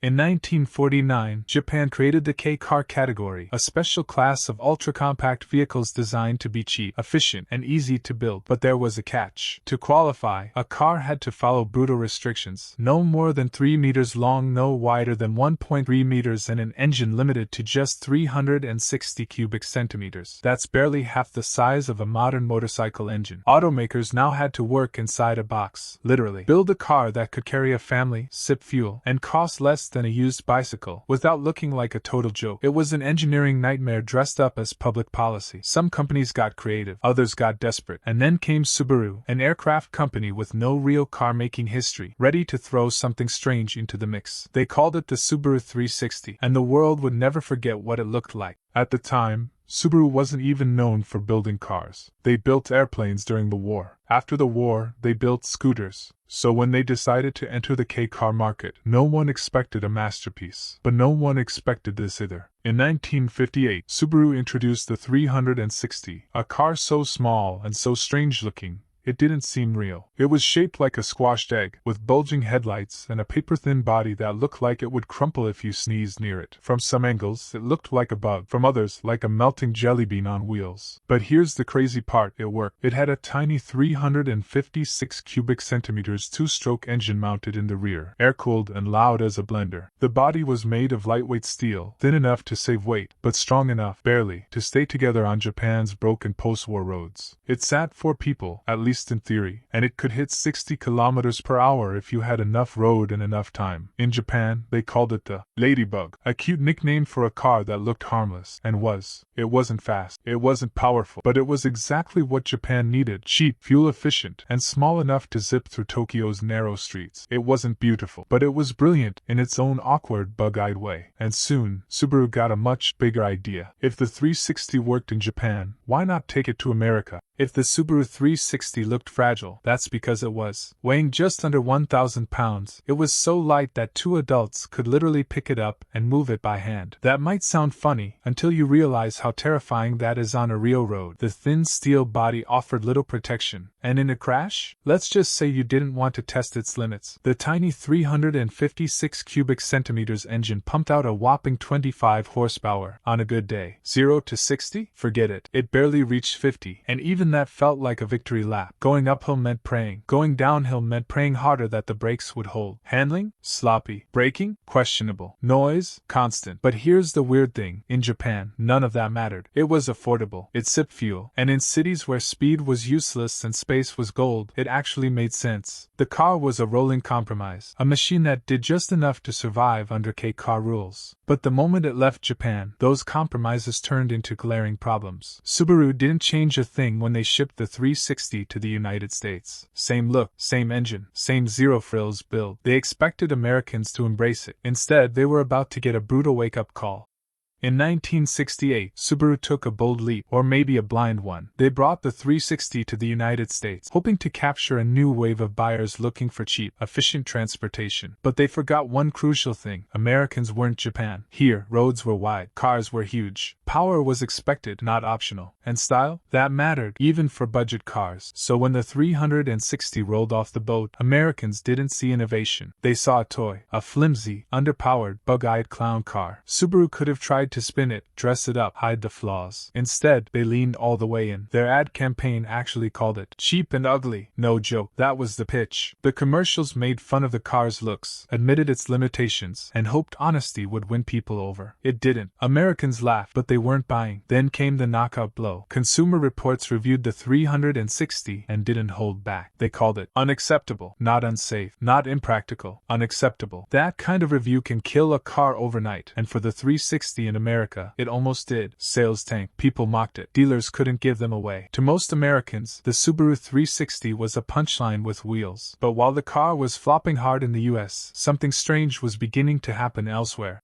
In 1949, Japan created the K-car category, a special class of ultra-compact vehicles designed to be cheap, efficient, and easy to build. But there was a catch. To qualify, a car had to follow brutal restrictions: no more than 3 meters long, no wider than 1.3 meters, and an engine limited to just 360 cubic centimeters. That's barely half the size of a modern motorcycle engine. Automakers now had to work inside a box, literally. Build a car that could carry a family, sip fuel, and cost less than a used bicycle, without looking like a total joke. It was an engineering nightmare dressed up as public policy. Some companies got creative, others got desperate, and then came Subaru, an aircraft company with no real car-making history, ready to throw something strange into the mix. They called it the Subaru 360, and the world would never forget what it looked like. At the time, Subaru wasn't even known for building cars. They built airplanes during the war. After the war, they built scooters. So when they decided to enter the K-car market, no one expected a masterpiece. But no one expected this either. In 1958, Subaru introduced the 360, a car so small and so strange-looking, it didn't seem real. It was shaped like a squashed egg, with bulging headlights and a paper-thin body that looked like it would crumple if you sneezed near it. From some angles, it looked like a bug. From others, like a melting jelly bean on wheels. But here's the crazy part: it worked. It had a tiny 356 cubic centimeters two-stroke engine mounted in the rear, air-cooled and loud as a blender. The body was made of lightweight steel, thin enough to save weight, but strong enough, barely, to stay together on Japan's broken post-war roads. It sat 4 people, at least in theory, and it could hit 60 kilometers per hour if you had enough road and enough time. In Japan, they called it the Ladybug, a cute nickname for a car that looked harmless, and was. It wasn't fast, it wasn't powerful, but it was exactly what Japan needed: cheap, fuel-efficient, and small enough to zip through Tokyo's narrow streets. It wasn't beautiful, but it was brilliant in its own awkward, bug-eyed way. And soon, Subaru got a much bigger idea. If the 360 worked in Japan, why not take it to America? If the Subaru 360 looked fragile, that's because it was. Weighing just under 1,000 pounds, it was so light that 2 adults could literally pick it up and move it by hand. That might sound funny, until you realize how terrifying that is on a real road. The thin steel body offered little protection, and in a crash? Let's just say you didn't want to test its limits. The tiny 356 cubic centimeters engine pumped out a whopping 25 horsepower on a good day. 0 to 60? Forget it. It barely reached 50, and even that felt like a victory lap. Going uphill meant praying. Going downhill meant praying harder that the brakes would hold. Handling? Sloppy. Braking? Questionable. Noise? Constant. But here's the weird thing. In Japan, none of that mattered. It was affordable. It sipped fuel. And in cities where speed was useless and space was gold, it actually made sense. The car was a rolling compromise. A machine that did just enough to survive under K-car rules. But the moment it left Japan, those compromises turned into glaring problems. Subaru didn't change a thing when they shipped the 360 to the United States. Same look, same engine, same zero-frills build. They expected Americans to embrace it. Instead, they were about to get a brutal wake-up call. In 1968, Subaru took a bold leap, or maybe a blind one. They brought the 360 to the United States, hoping to capture a new wave of buyers looking for cheap, efficient transportation. But they forgot one crucial thing: Americans weren't Japan. Here, roads were wide, cars were huge, power was expected, not optional, and style? That mattered, even for budget cars. So when the 360 rolled off the boat, Americans didn't see innovation. They saw a toy, a flimsy, underpowered, bug-eyed clown car. Subaru could have tried to spin it, dress it up, hide the flaws. Instead, they leaned all the way in. Their ad campaign actually called it cheap and ugly. No joke, that was the pitch. The commercials made fun of the car's looks, admitted its limitations, and hoped honesty would win people over. It didn't. Americans laughed, but they weren't buying. Then came the knockout blow. Consumer Reports reviewed the 360 and didn't hold back. They called it unacceptable, not unsafe, not impractical, unacceptable. That kind of review can kill a car overnight, and for the 360 in America, it almost did. Sales tanked. People mocked it. Dealers couldn't give them away. To most Americans, the Subaru 360 was a punchline with wheels. But while the car was flopping hard in the US, something strange was beginning to happen elsewhere.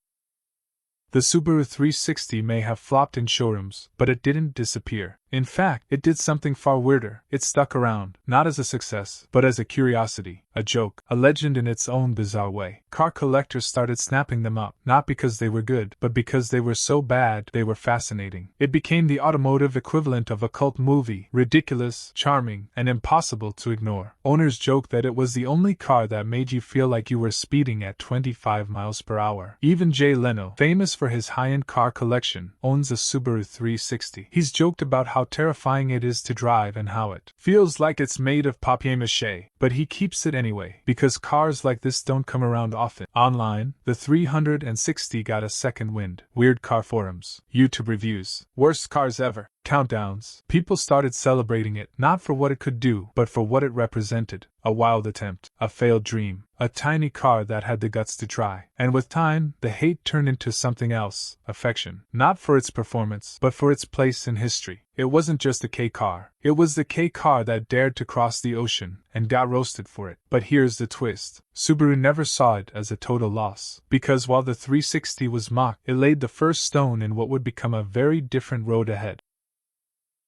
The Subaru 360 may have flopped in showrooms, but it didn't disappear. In fact, it did something far weirder. It stuck around, not as a success, but as a curiosity, a joke, a legend in its own bizarre way. Car collectors started snapping them up, not because they were good, but because they were so bad they were fascinating. It became the automotive equivalent of a cult movie, ridiculous, charming, and impossible to ignore. Owners joked that it was the only car that made you feel like you were speeding at 25 miles per hour. Even Jay Leno, famous for his high-end car collection, owns a Subaru 360. He's joked about how terrifying it is to drive and how it feels like it's made of papier-mâché, but he keeps it anyway, because cars like this don't come around often. Online, the 360 got a second wind. Weird car forums, YouTube reviews, worst cars ever, countdowns. People started celebrating it, not for what it could do, but for what it represented. A wild attempt, a failed dream, a tiny car that had the guts to try. And with time, the hate turned into something else, affection. Not for its performance, but for its place in history. It wasn't just a K car. It was the K car that dared to cross the ocean, and got roasted for it. But here's the twist. Subaru never saw it as a total loss. Because while the 360 was mocked, it laid the first stone in what would become a very different road ahead.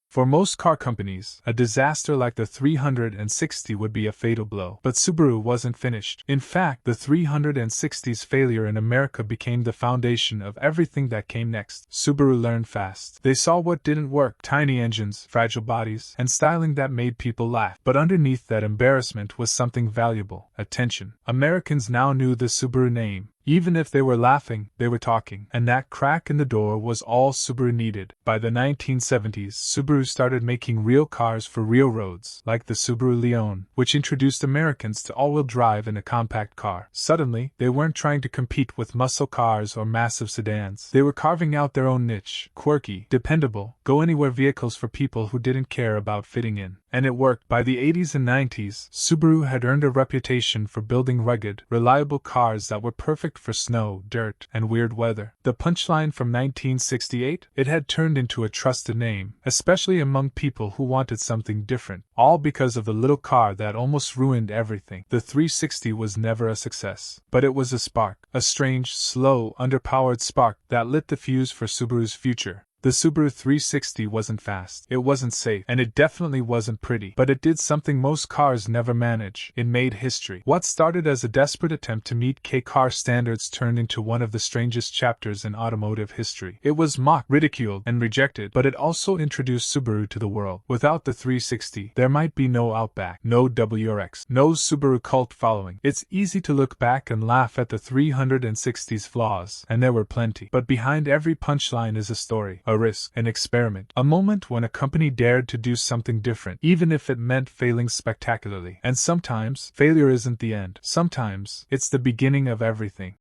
For most car companies, a disaster like the 360 would be a fatal blow. But Subaru wasn't finished. In fact, the 360's failure in America became the foundation of everything that came next. Subaru learned fast. They saw what didn't work: tiny engines, fragile bodies, and styling that made people laugh. But underneath that embarrassment was something valuable: attention. Americans now knew the Subaru name. Even if they were laughing, they were talking, and that crack in the door was all Subaru needed. By the 1970s, Subaru started making real cars for real roads, like the Subaru Leon, which introduced Americans to all-wheel drive in a compact car. Suddenly, they weren't trying to compete with muscle cars or massive sedans. They were carving out their own niche: quirky, dependable, go-anywhere vehicles for people who didn't care about fitting in. And it worked. By the 80s and 90s, Subaru had earned a reputation for building rugged, reliable cars that were perfect for snow, dirt, and weird weather. The punchline from 1968? It had turned into a trusted name, especially among people who wanted something different, all because of the little car that almost ruined everything. The 360 was never a success, but it was a spark, a strange, slow, underpowered spark that lit the fuse for Subaru's future. The Subaru 360 wasn't fast, it wasn't safe, and it definitely wasn't pretty, but it did something most cars never manage. It made history. What started as a desperate attempt to meet K-car standards turned into one of the strangest chapters in automotive history. It was mocked, ridiculed, and rejected, but it also introduced Subaru to the world. Without the 360, there might be no Outback, no WRX, no Subaru cult following. It's easy to look back and laugh at the 360's flaws, and there were plenty. But behind every punchline is a story, a risk, an experiment, a moment when a company dared to do something different, even if it meant failing spectacularly. And sometimes, failure isn't the end. Sometimes, it's the beginning of everything.